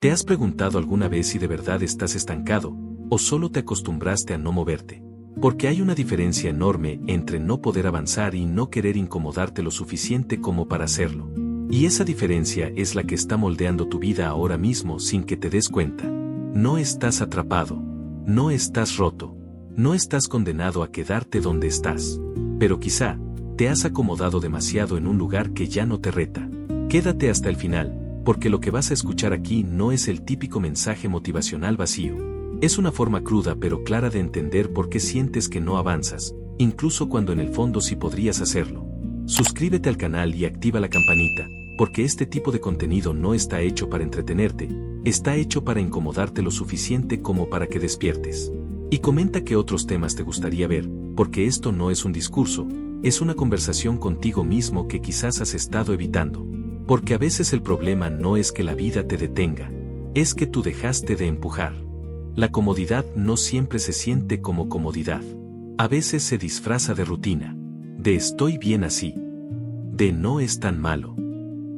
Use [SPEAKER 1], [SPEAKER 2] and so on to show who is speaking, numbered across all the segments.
[SPEAKER 1] ¿Te has preguntado alguna vez si de verdad estás estancado, o solo te acostumbraste a no moverte? Porque hay una diferencia enorme entre no poder avanzar y no querer incomodarte lo suficiente como para hacerlo. Y esa diferencia es la que está moldeando tu vida ahora mismo sin que te des cuenta. No estás atrapado. No estás roto. No estás condenado a quedarte donde estás. Pero quizá, te has acomodado demasiado en un lugar que ya no te reta. Quédate hasta el final, porque lo que vas a escuchar aquí no es el típico mensaje motivacional vacío. Es una forma cruda pero clara de entender por qué sientes que no avanzas, incluso cuando en el fondo sí podrías hacerlo. Suscríbete al canal y activa la campanita, porque este tipo de contenido no está hecho para entretenerte, está hecho para incomodarte lo suficiente como para que despiertes. Y comenta qué otros temas te gustaría ver, porque esto no es un discurso, es una conversación contigo mismo que quizás has estado evitando. Porque a veces el problema no es que la vida te detenga, es que tú dejaste de empujar. La comodidad no siempre se siente como comodidad. A veces se disfraza de rutina, de estoy bien así, de no es tan malo.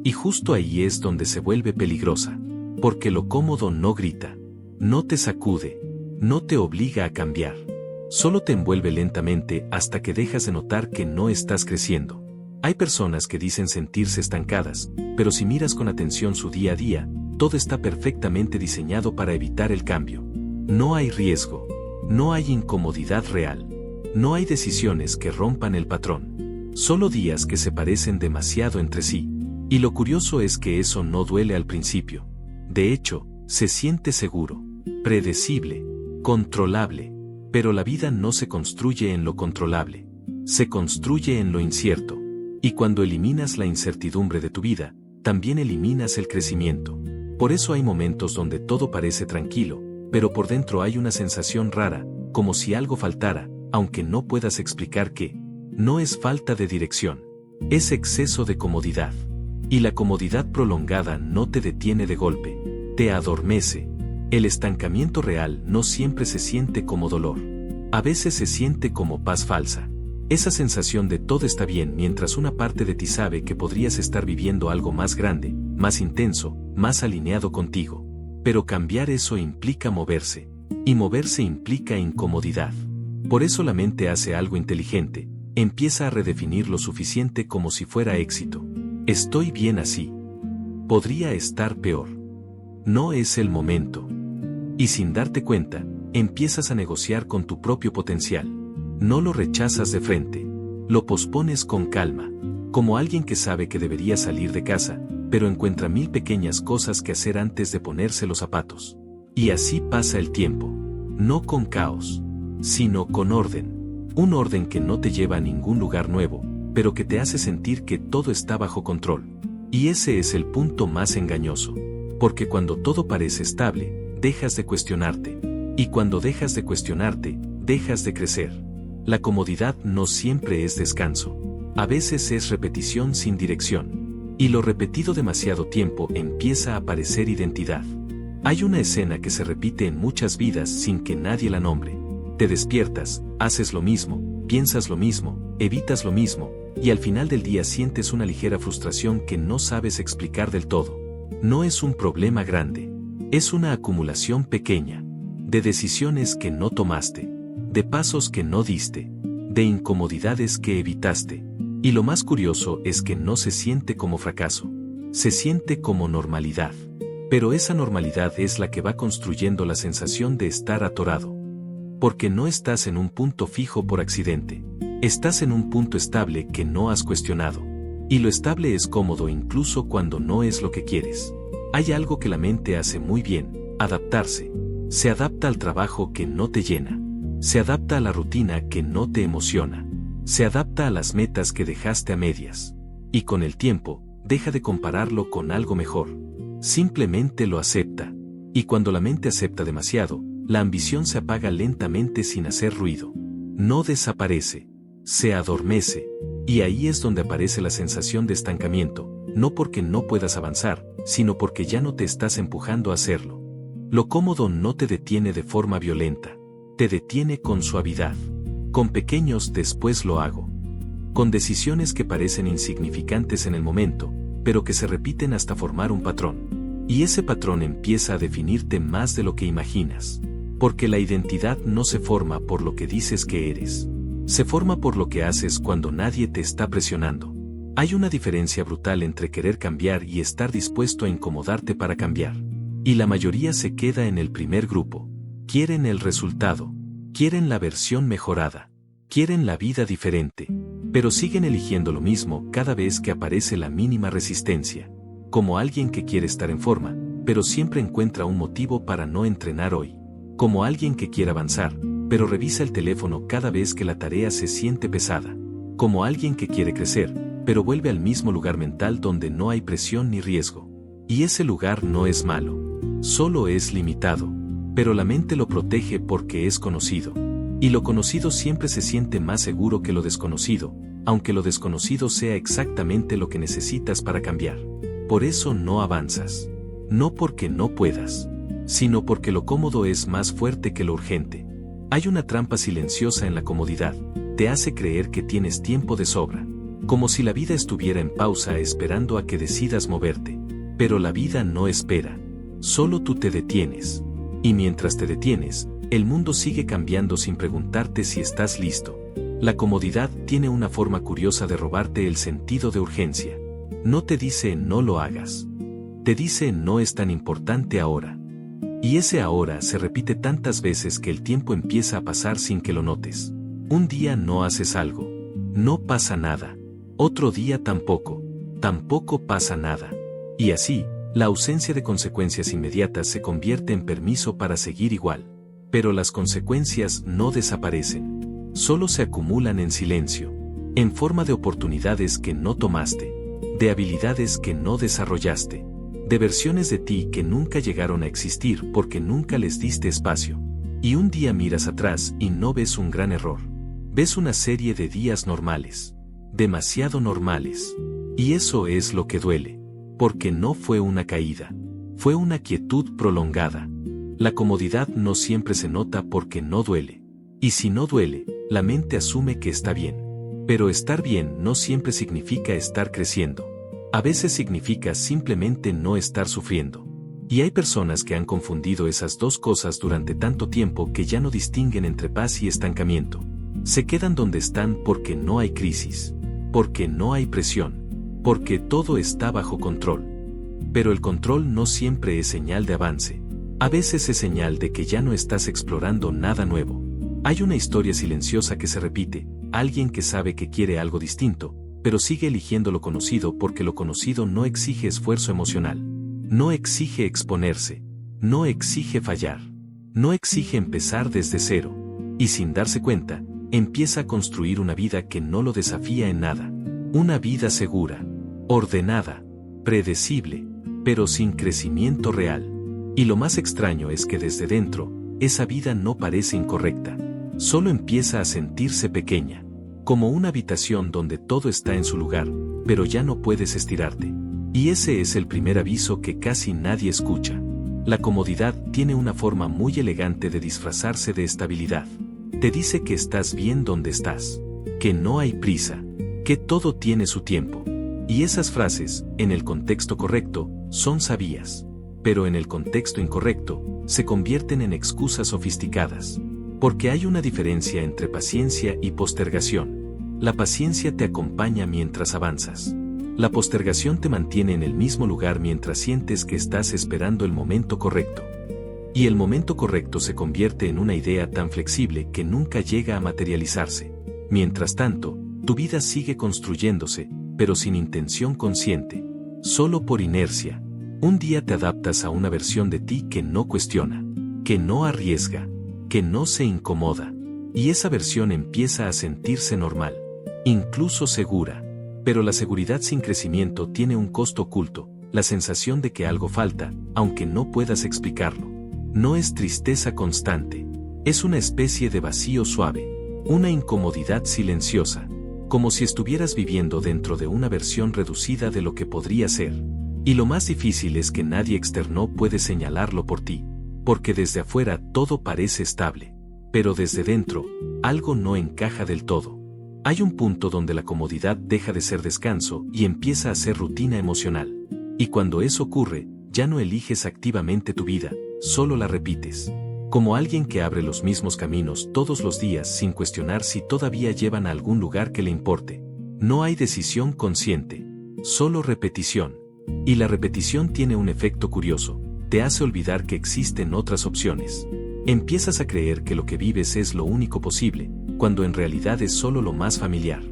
[SPEAKER 1] Y justo ahí es donde se vuelve peligrosa, porque lo cómodo no grita, no te sacude, no te obliga a cambiar. Solo te envuelve lentamente hasta que dejas de notar que no estás creciendo. Hay personas que dicen sentirse estancadas, pero si miras con atención su día a día, todo está perfectamente diseñado para evitar el cambio. No hay riesgo, no hay incomodidad real, no hay decisiones que rompan el patrón. Solo días que se parecen demasiado entre sí. Y lo curioso es que eso no duele al principio. De hecho, se siente seguro, predecible, controlable. Pero la vida no se construye en lo controlable, se construye en lo incierto. Y cuando eliminas la incertidumbre de tu vida, también eliminas el crecimiento. Por eso hay momentos donde todo parece tranquilo, pero por dentro hay una sensación rara, como si algo faltara, aunque no puedas explicar qué. No es falta de dirección, es exceso de comodidad. Y la comodidad prolongada no te detiene de golpe, te adormece. El estancamiento real no siempre se siente como dolor. A veces se siente como paz falsa. Esa sensación de todo está bien mientras una parte de ti sabe que podrías estar viviendo algo más grande, más intenso, más alineado contigo. Pero cambiar eso implica moverse. Y moverse implica incomodidad. Por eso la mente hace algo inteligente, empieza a redefinir lo suficiente como si fuera éxito. Estoy bien así. Podría estar peor. No es el momento. Y sin darte cuenta, empiezas a negociar con tu propio potencial. No lo rechazas de frente, lo pospones con calma, como alguien que sabe que debería salir de casa, pero encuentra 1000 pequeñas cosas que hacer antes de ponerse los zapatos. Y así pasa el tiempo, no con caos, sino con orden. Un orden que no te lleva a ningún lugar nuevo, pero que te hace sentir que todo está bajo control. Y ese es el punto más engañoso, porque cuando todo parece estable, dejas de cuestionarte, y cuando dejas de cuestionarte, dejas de crecer. La comodidad no siempre es descanso. A veces es repetición sin dirección. Y lo repetido demasiado tiempo empieza a aparecer identidad. Hay una escena que se repite en muchas vidas sin que nadie la nombre. Te despiertas, haces lo mismo, piensas lo mismo, evitas lo mismo, y al final del día sientes una ligera frustración que no sabes explicar del todo. No es un problema grande. Es una acumulación pequeña. De decisiones que no tomaste. De pasos que no diste, de incomodidades que evitaste. Y lo más curioso es que no se siente como fracaso, se siente como normalidad. Pero esa normalidad es la que va construyendo la sensación de estar atorado. Porque no estás en un punto fijo por accidente, estás en un punto estable que no has cuestionado. Y lo estable es cómodo incluso cuando no es lo que quieres. Hay algo que la mente hace muy bien, adaptarse. Se adapta al trabajo que no te llena. Se adapta a la rutina que no te emociona. Se adapta a las metas que dejaste a medias. Y con el tiempo, deja de compararlo con algo mejor. Simplemente lo acepta. Y cuando la mente acepta demasiado, la ambición se apaga lentamente sin hacer ruido. No desaparece. Se adormece. Y ahí es donde aparece la sensación de estancamiento, no porque no puedas avanzar, sino porque ya no te estás empujando a hacerlo. Lo cómodo no te detiene de forma violenta. Te detiene con suavidad. Con pequeños después lo hago. Con decisiones que parecen insignificantes en el momento, pero que se repiten hasta formar un patrón. Y ese patrón empieza a definirte más de lo que imaginas. Porque la identidad no se forma por lo que dices que eres. Se forma por lo que haces cuando nadie te está presionando. Hay una diferencia brutal entre querer cambiar y estar dispuesto a incomodarte para cambiar. Y la mayoría se queda en el primer grupo. Quieren el resultado. Quieren la versión mejorada. Quieren la vida diferente. Pero siguen eligiendo lo mismo cada vez que aparece la mínima resistencia. Como alguien que quiere estar en forma, pero siempre encuentra un motivo para no entrenar hoy. Como alguien que quiere avanzar, pero revisa el teléfono cada vez que la tarea se siente pesada. Como alguien que quiere crecer, pero vuelve al mismo lugar mental donde no hay presión ni riesgo. Y ese lugar no es malo. Solo es limitado. Pero la mente lo protege porque es conocido. Y lo conocido siempre se siente más seguro que lo desconocido, aunque lo desconocido sea exactamente lo que necesitas para cambiar. Por eso no avanzas. No porque no puedas, sino porque lo cómodo es más fuerte que lo urgente. Hay una trampa silenciosa en la comodidad. Te hace creer que tienes tiempo de sobra. Como si la vida estuviera en pausa esperando a que decidas moverte. Pero la vida no espera. Solo tú te detienes. Y mientras te detienes, el mundo sigue cambiando sin preguntarte si estás listo. La comodidad tiene una forma curiosa de robarte el sentido de urgencia. No te dice no lo hagas. Te dice no es tan importante ahora. Y ese ahora se repite tantas veces que el tiempo empieza a pasar sin que lo notes. Un día no haces algo. No pasa nada. Otro día tampoco. Tampoco pasa nada. Y así, la ausencia de consecuencias inmediatas se convierte en permiso para seguir igual. Pero las consecuencias no desaparecen. Solo se acumulan en silencio. En forma de oportunidades que no tomaste. De habilidades que no desarrollaste. De versiones de ti que nunca llegaron a existir porque nunca les diste espacio. Y un día miras atrás y no ves un gran error. Ves una serie de días normales. Demasiado normales. Y eso es lo que duele. Porque no fue una caída. Fue una quietud prolongada. La comodidad no siempre se nota porque no duele. Y si no duele, la mente asume que está bien. Pero estar bien no siempre significa estar creciendo. A veces significa simplemente no estar sufriendo. Y hay personas que han confundido esas dos cosas durante tanto tiempo que ya no distinguen entre paz y estancamiento. Se quedan donde están porque no hay crisis. Porque no hay presión. Porque todo está bajo control. Pero el control no siempre es señal de avance. A veces es señal de que ya no estás explorando nada nuevo. Hay una historia silenciosa que se repite, alguien que sabe que quiere algo distinto, pero sigue eligiendo lo conocido porque lo conocido no exige esfuerzo emocional. No exige exponerse. No exige fallar. No exige empezar desde cero. Y sin darse cuenta, empieza a construir una vida que no lo desafía en nada. Una vida segura, ordenada, predecible, pero sin crecimiento real. Y lo más extraño es que desde dentro, esa vida no parece incorrecta. Solo empieza a sentirse pequeña. Como una habitación donde todo está en su lugar, pero ya no puedes estirarte. Y ese es el primer aviso que casi nadie escucha. La comodidad tiene una forma muy elegante de disfrazarse de estabilidad. Te dice que estás bien donde estás, que no hay prisa, que todo tiene su tiempo. Y esas frases, en el contexto correcto, son sabias. Pero en el contexto incorrecto, se convierten en excusas sofisticadas. Porque hay una diferencia entre paciencia y postergación. La paciencia te acompaña mientras avanzas. La postergación te mantiene en el mismo lugar mientras sientes que estás esperando el momento correcto. Y el momento correcto se convierte en una idea tan flexible que nunca llega a materializarse. Mientras tanto, tu vida sigue construyéndose, pero sin intención consciente. Solo por inercia. Un día te adaptas a una versión de ti que no cuestiona, que no arriesga, que no se incomoda. Y esa versión empieza a sentirse normal, incluso segura. Pero la seguridad sin crecimiento tiene un costo oculto, la sensación de que algo falta, aunque no puedas explicarlo. No es tristeza constante, es una especie de vacío suave, una incomodidad silenciosa, como si estuvieras viviendo dentro de una versión reducida de lo que podría ser. Y lo más difícil es que nadie externo puede señalarlo por ti, porque desde afuera todo parece estable, pero desde dentro, algo no encaja del todo. Hay un punto donde la comodidad deja de ser descanso y empieza a ser rutina emocional. Y cuando eso ocurre, ya no eliges activamente tu vida, solo la repites. Como alguien que abre los mismos caminos todos los días sin cuestionar si todavía llevan a algún lugar que le importe. No hay decisión consciente, solo repetición. Y la repetición tiene un efecto curioso, te hace olvidar que existen otras opciones. Empiezas a creer que lo que vives es lo único posible, cuando en realidad es solo lo más familiar.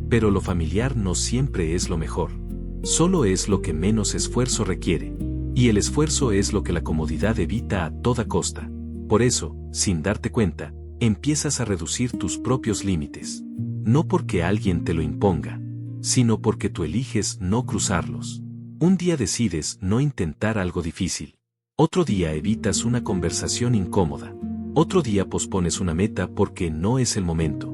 [SPEAKER 1] Pero lo familiar no siempre es lo mejor. Solo es lo que menos esfuerzo requiere. Y el esfuerzo es lo que la comodidad evita a toda costa. Por eso, sin darte cuenta, empiezas a reducir tus propios límites. No porque alguien te lo imponga, sino porque tú eliges no cruzarlos. Un día decides no intentar algo difícil. Otro día evitas una conversación incómoda. Otro día pospones una meta porque no es el momento.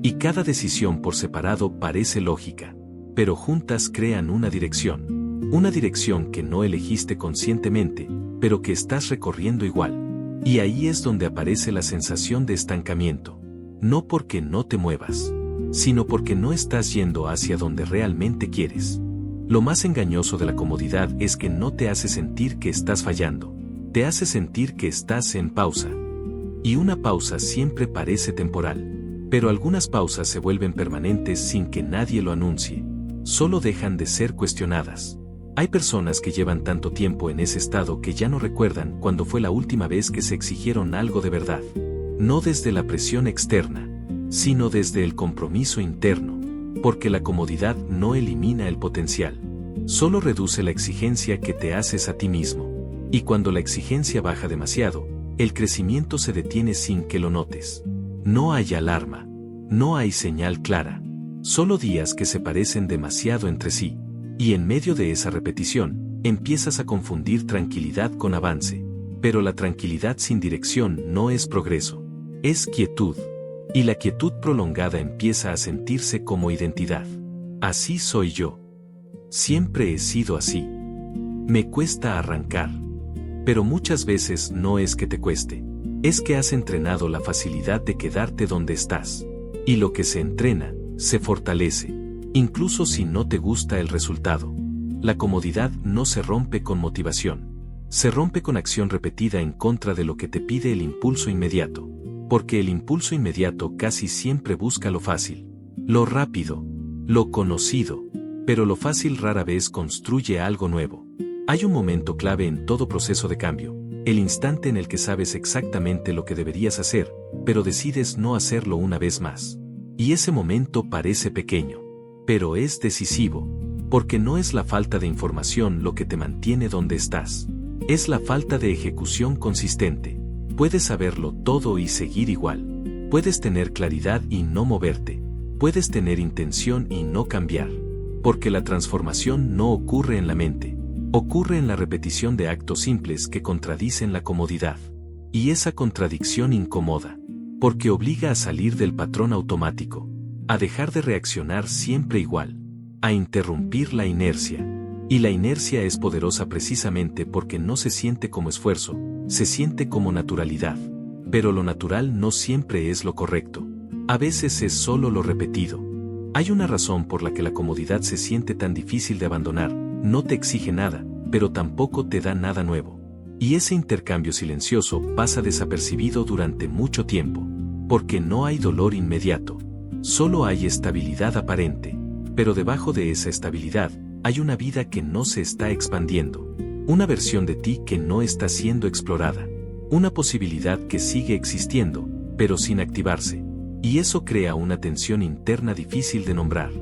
[SPEAKER 1] Y cada decisión por separado parece lógica, pero juntas crean una dirección. Una dirección que no elegiste conscientemente, pero que estás recorriendo igual. Y ahí es donde aparece la sensación de estancamiento. No porque no te muevas, sino porque no estás yendo hacia donde realmente quieres. Lo más engañoso de la comodidad es que no te hace sentir que estás fallando. Te hace sentir que estás en pausa. Y una pausa siempre parece temporal. Pero algunas pausas se vuelven permanentes sin que nadie lo anuncie. Solo dejan de ser cuestionadas. Hay personas que llevan tanto tiempo en ese estado que ya no recuerdan cuándo fue la última vez que se exigieron algo de verdad. No desde la presión externa, sino desde el compromiso interno. Porque la comodidad no elimina el potencial. Solo reduce la exigencia que te haces a ti mismo. Y cuando la exigencia baja demasiado, el crecimiento se detiene sin que lo notes. No hay alarma. No hay señal clara. Solo días que se parecen demasiado entre sí. Y en medio de esa repetición, empiezas a confundir tranquilidad con avance. Pero la tranquilidad sin dirección no es progreso. Es quietud. Y la quietud prolongada empieza a sentirse como identidad. Así soy yo. Siempre he sido así. Me cuesta arrancar. Pero muchas veces no es que te cueste. Es que has entrenado la facilidad de quedarte donde estás. Y lo que se entrena, se fortalece. Incluso si no te gusta el resultado. La comodidad no se rompe con motivación. Se rompe con acción repetida en contra de lo que te pide el impulso inmediato. Porque el impulso inmediato casi siempre busca lo fácil, lo rápido, lo conocido, pero lo fácil rara vez construye algo nuevo. Hay un momento clave en todo proceso de cambio, el instante en el que sabes exactamente lo que deberías hacer, pero decides no hacerlo una vez más. Y ese momento parece pequeño, pero es decisivo, porque no es la falta de información lo que te mantiene donde estás, es la falta de ejecución consistente. Puedes saberlo todo y seguir igual. Puedes tener claridad y no moverte. Puedes tener intención y no cambiar. Porque la transformación no ocurre en la mente. Ocurre en la repetición de actos simples que contradicen la comodidad. Y esa contradicción incomoda. Porque obliga a salir del patrón automático. A dejar de reaccionar siempre igual. A interrumpir la inercia. Y la inercia es poderosa precisamente porque no se siente como esfuerzo. Se siente como naturalidad. Pero lo natural no siempre es lo correcto. A veces es solo lo repetido. Hay una razón por la que la comodidad se siente tan difícil de abandonar. No te exige nada, pero tampoco te da nada nuevo. Y ese intercambio silencioso pasa desapercibido durante mucho tiempo. Porque no hay dolor inmediato. Solo hay estabilidad aparente. Pero debajo de esa estabilidad, hay una vida que no se está expandiendo. Una versión de ti que no está siendo explorada. Una posibilidad que sigue existiendo, pero sin activarse. Y eso crea una tensión interna difícil de nombrar.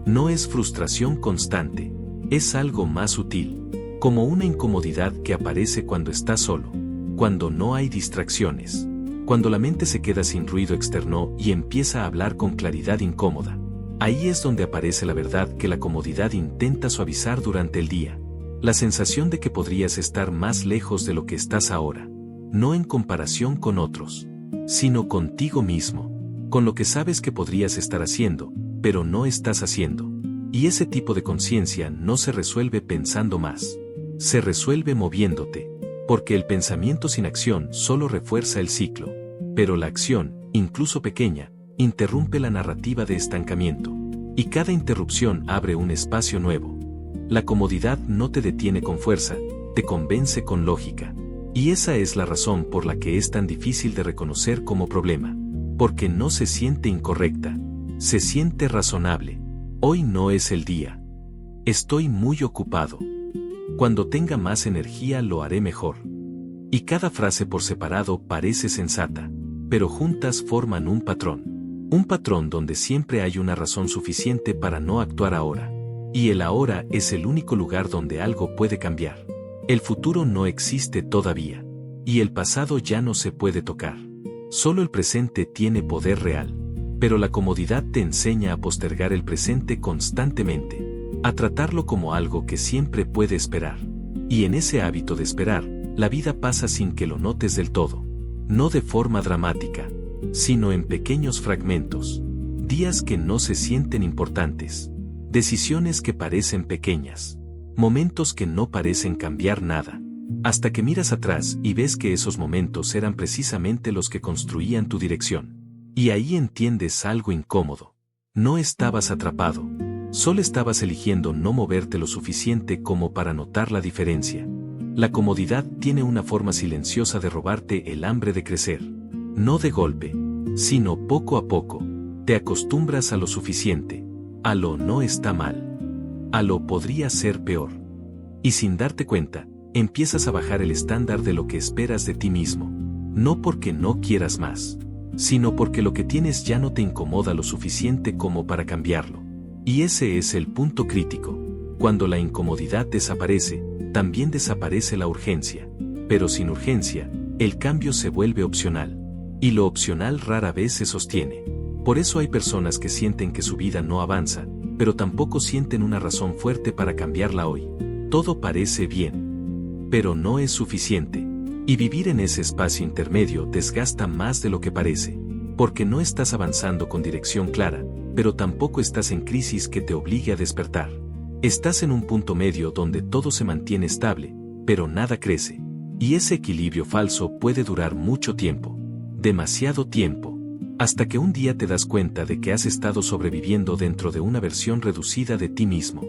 [SPEAKER 1] No es frustración constante. Es algo más sutil. Como una incomodidad que aparece cuando estás solo. Cuando no hay distracciones. Cuando la mente se queda sin ruido externo y empieza a hablar con claridad incómoda. Ahí es donde aparece la verdad que la comodidad intenta suavizar durante el día. La sensación de que podrías estar más lejos de lo que estás ahora. No en comparación con otros, sino contigo mismo. Con lo que sabes que podrías estar haciendo, pero no estás haciendo. Y ese tipo de conciencia no se resuelve pensando más. Se resuelve moviéndote. Porque el pensamiento sin acción solo refuerza el ciclo. Pero la acción, incluso pequeña, interrumpe la narrativa de estancamiento. Y cada interrupción abre un espacio nuevo. La comodidad no te detiene con fuerza, te convence con lógica. Y esa es la razón por la que es tan difícil de reconocer como problema. Porque no se siente incorrecta, se siente razonable. Hoy no es el día. Estoy muy ocupado. Cuando tenga más energía lo haré mejor. Y cada frase por separado parece sensata, pero juntas forman un patrón. Un patrón donde siempre hay una razón suficiente para no actuar ahora. Y el ahora es el único lugar donde algo puede cambiar. El futuro no existe todavía. Y el pasado ya no se puede tocar. Solo el presente tiene poder real. Pero la comodidad te enseña a postergar el presente constantemente. A tratarlo como algo que siempre puede esperar. Y en ese hábito de esperar, la vida pasa sin que lo notes del todo. No de forma dramática, sino en pequeños fragmentos. Días que no se sienten importantes. Decisiones que parecen pequeñas. Momentos que no parecen cambiar nada. Hasta que miras atrás y ves que esos momentos eran precisamente los que construían tu dirección. Y ahí entiendes algo incómodo. No estabas atrapado. Solo estabas eligiendo no moverte lo suficiente como para notar la diferencia. La comodidad tiene una forma silenciosa de robarte el hambre de crecer. No de golpe, sino poco a poco. Te acostumbras a lo suficiente. A lo no está mal. A lo podría ser peor. Y sin darte cuenta, empiezas a bajar el estándar de lo que esperas de ti mismo. No porque no quieras más, sino porque lo que tienes ya no te incomoda lo suficiente como para cambiarlo. Y ese es el punto crítico. Cuando la incomodidad desaparece, también desaparece la urgencia. Pero sin urgencia, el cambio se vuelve opcional. Y lo opcional rara vez se sostiene. Por eso hay personas que sienten que su vida no avanza, pero tampoco sienten una razón fuerte para cambiarla hoy. Todo parece bien. Pero no es suficiente. Y vivir en ese espacio intermedio desgasta más de lo que parece. Porque no estás avanzando con dirección clara, pero tampoco estás en crisis que te obligue a despertar. Estás en un punto medio donde todo se mantiene estable, pero nada crece. Y ese equilibrio falso puede durar mucho tiempo. Demasiado tiempo. Hasta que un día te das cuenta de que has estado sobreviviendo dentro de una versión reducida de ti mismo.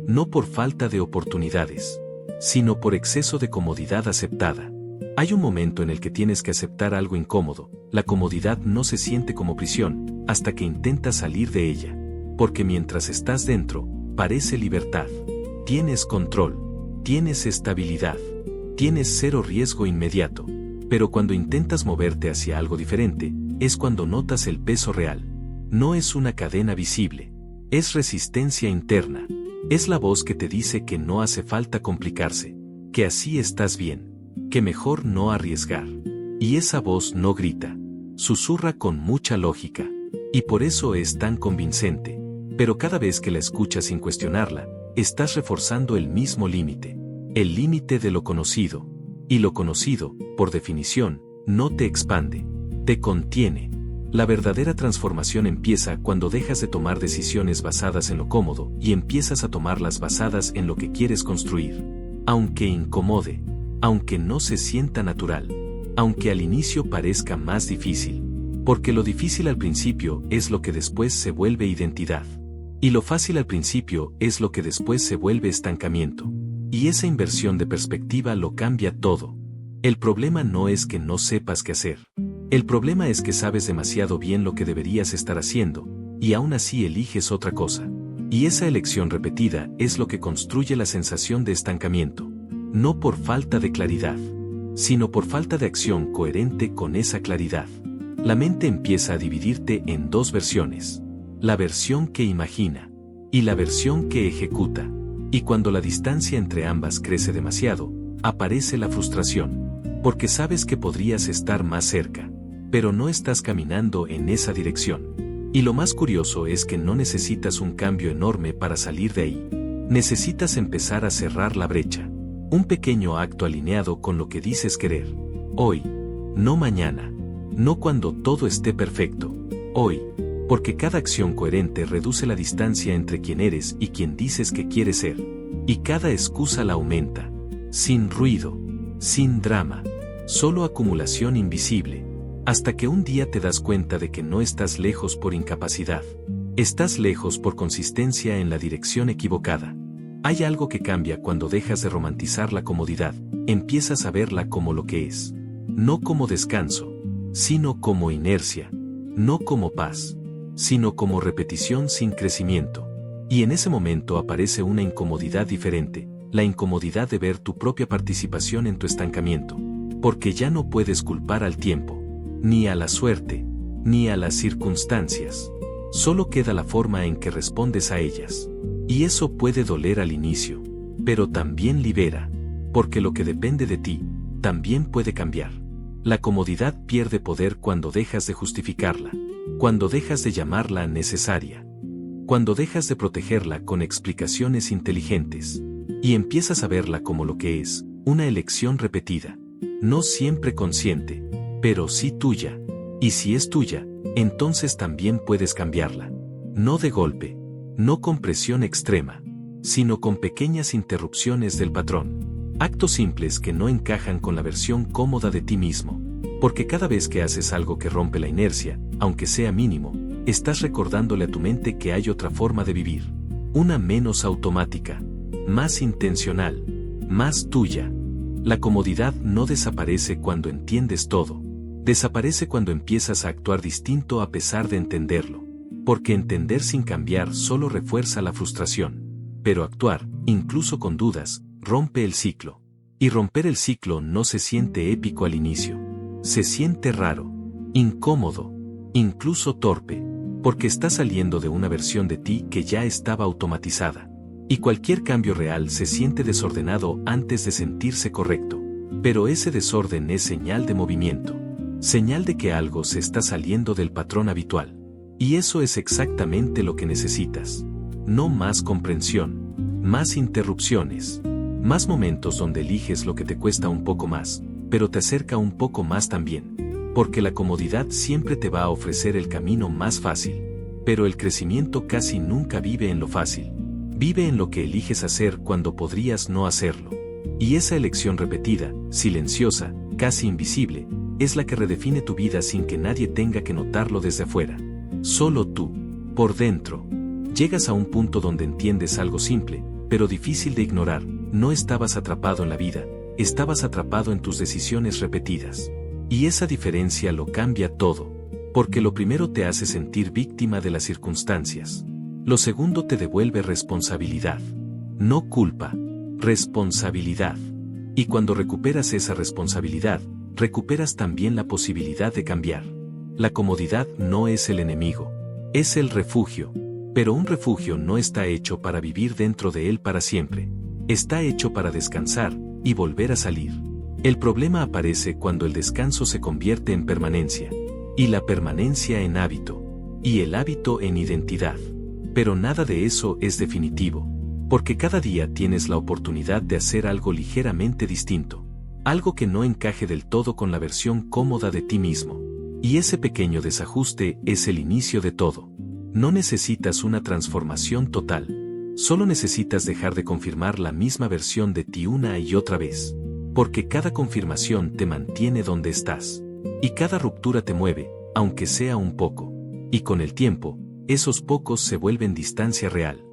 [SPEAKER 1] No por falta de oportunidades, sino por exceso de comodidad aceptada. Hay un momento en el que tienes que aceptar algo incómodo. La comodidad no se siente como prisión, hasta que intentas salir de ella. Porque mientras estás dentro, parece libertad. Tienes control. Tienes estabilidad. Tienes cero riesgo inmediato. Pero cuando intentas moverte hacia algo diferente, es cuando notas el peso real. No es una cadena visible. Es resistencia interna. Es la voz que te dice que no hace falta complicarse. Que así estás bien. Que mejor no arriesgar. Y esa voz no grita. Susurra con mucha lógica. Y por eso es tan convincente. Pero cada vez que la escuchas sin cuestionarla, estás reforzando el mismo límite. El límite de lo conocido. Y lo conocido, por definición, no te expande. Te contiene. La verdadera transformación empieza cuando dejas de tomar decisiones basadas en lo cómodo y empiezas a tomarlas basadas en lo que quieres construir. Aunque incomode. Aunque no se sienta natural. Aunque al inicio parezca más difícil. Porque lo difícil al principio es lo que después se vuelve identidad. Y lo fácil al principio es lo que después se vuelve estancamiento. Y esa inversión de perspectiva lo cambia todo. El problema no es que no sepas qué hacer. El problema es que sabes demasiado bien lo que deberías estar haciendo, y aún así eliges otra cosa. Y esa elección repetida es lo que construye la sensación de estancamiento. No por falta de claridad, sino por falta de acción coherente con esa claridad. La mente empieza a dividirte en dos versiones. La versión que imagina y la versión que ejecuta. Y cuando la distancia entre ambas crece demasiado, aparece la frustración. Porque sabes que podrías estar más cerca, pero no estás caminando en esa dirección. Y lo más curioso es que no necesitas un cambio enorme para salir de ahí. Necesitas empezar a cerrar la brecha. Un pequeño acto alineado con lo que dices querer. Hoy. No mañana. No cuando todo esté perfecto. Hoy. Porque cada acción coherente reduce la distancia entre quien eres y quien dices que quieres ser. Y cada excusa la aumenta. Sin ruido. Sin drama. Solo acumulación invisible. Hasta que un día te das cuenta de que no estás lejos por incapacidad. Estás lejos por consistencia en la dirección equivocada. Hay algo que cambia cuando dejas de romantizar la comodidad, empiezas a verla como lo que es. No como descanso, sino como inercia. No como paz, sino como repetición sin crecimiento. Y en ese momento aparece una incomodidad diferente, la incomodidad de ver tu propia participación en tu estancamiento. Porque ya no puedes culpar al tiempo, ni a la suerte, ni a las circunstancias. Solo queda la forma en que respondes a ellas. Y eso puede doler al inicio, pero también libera, porque lo que depende de ti, también puede cambiar. La comodidad pierde poder cuando dejas de justificarla, cuando dejas de llamarla necesaria, cuando dejas de protegerla con explicaciones inteligentes, y empiezas a verla como lo que es, una elección repetida, no siempre consciente, pero sí tuya, y si es tuya, entonces también puedes cambiarla. No de golpe, no con presión extrema, sino con pequeñas interrupciones del patrón. Actos simples que no encajan con la versión cómoda de ti mismo. Porque cada vez que haces algo que rompe la inercia, aunque sea mínimo, estás recordándole a tu mente que hay otra forma de vivir. Una menos automática, más intencional, más tuya. La comodidad no desaparece cuando entiendes todo. Desaparece cuando empiezas a actuar distinto a pesar de entenderlo. Porque entender sin cambiar solo refuerza la frustración. Pero actuar, incluso con dudas, rompe el ciclo. Y romper el ciclo no se siente épico al inicio. Se siente raro, incómodo, incluso torpe, porque estás saliendo de una versión de ti que ya estaba automatizada. Y cualquier cambio real se siente desordenado antes de sentirse correcto. Pero ese desorden es señal de movimiento. Señal de que algo se está saliendo del patrón habitual. Y eso es exactamente lo que necesitas. No más comprensión, más interrupciones, más momentos donde eliges lo que te cuesta un poco más, pero te acerca un poco más también. Porque la comodidad siempre te va a ofrecer el camino más fácil. Pero el crecimiento casi nunca vive en lo fácil. Vive en lo que eliges hacer cuando podrías no hacerlo. Y esa elección repetida, silenciosa, casi invisible, es la que redefine tu vida sin que nadie tenga que notarlo desde afuera. Solo tú, por dentro. Llegas a un punto donde entiendes algo simple, pero difícil de ignorar. No estabas atrapado en la vida, estabas atrapado en tus decisiones repetidas. Y esa diferencia lo cambia todo. Porque lo primero te hace sentir víctima de las circunstancias. Lo segundo te devuelve responsabilidad. No culpa, responsabilidad. Y cuando recuperas esa responsabilidad, recuperas también la posibilidad de cambiar. La comodidad no es el enemigo, es el refugio. Pero un refugio no está hecho para vivir dentro de él para siempre. Está hecho para descansar y volver a salir. El problema aparece cuando el descanso se convierte en permanencia, y la permanencia en hábito, y el hábito en identidad. Pero nada de eso es definitivo, porque cada día tienes la oportunidad de hacer algo ligeramente distinto, algo que no encaje del todo con la versión cómoda de ti mismo. Y ese pequeño desajuste es el inicio de todo. No necesitas una transformación total, solo necesitas dejar de confirmar la misma versión de ti una y otra vez. Porque cada confirmación te mantiene donde estás. Y cada ruptura te mueve, aunque sea un poco. Y con el tiempo, esos pocos se vuelven distancia real.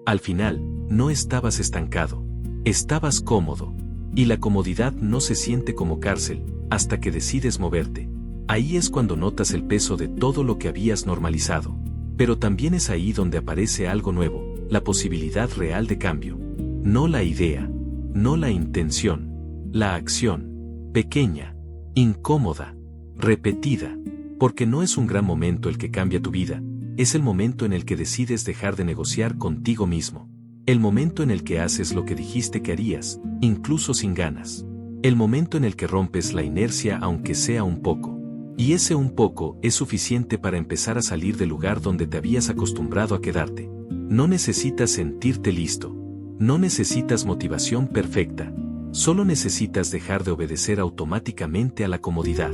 [SPEAKER 1] Al final, no estabas estancado. Estabas cómodo. Y la comodidad no se siente como cárcel, hasta que decides moverte. Ahí es cuando notas el peso de todo lo que habías normalizado. Pero también es ahí donde aparece algo nuevo, la posibilidad real de cambio. No la idea, no la intención, la acción. Pequeña, incómoda, repetida. Porque no es un gran momento el que cambia tu vida, es el momento en el que decides dejar de negociar contigo mismo. El momento en el que haces lo que dijiste que harías, incluso sin ganas. El momento en el que rompes la inercia aunque sea un poco. Y ese un poco es suficiente para empezar a salir del lugar donde te habías acostumbrado a quedarte. No necesitas sentirte listo. No necesitas motivación perfecta. Solo necesitas dejar de obedecer automáticamente a la comodidad.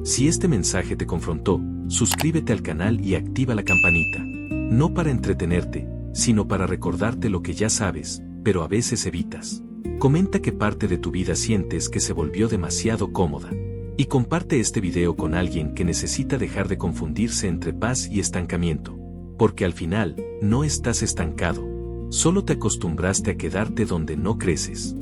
[SPEAKER 1] Si este mensaje te confrontó, suscríbete al canal y activa la campanita. No para entretenerte, sino para recordarte lo que ya sabes, pero a veces evitas. Comenta qué parte de tu vida sientes que se volvió demasiado cómoda. Y comparte este video con alguien que necesita dejar de confundirse entre paz y estancamiento. Porque al final, no estás estancado. Solo te acostumbraste a quedarte donde no creces.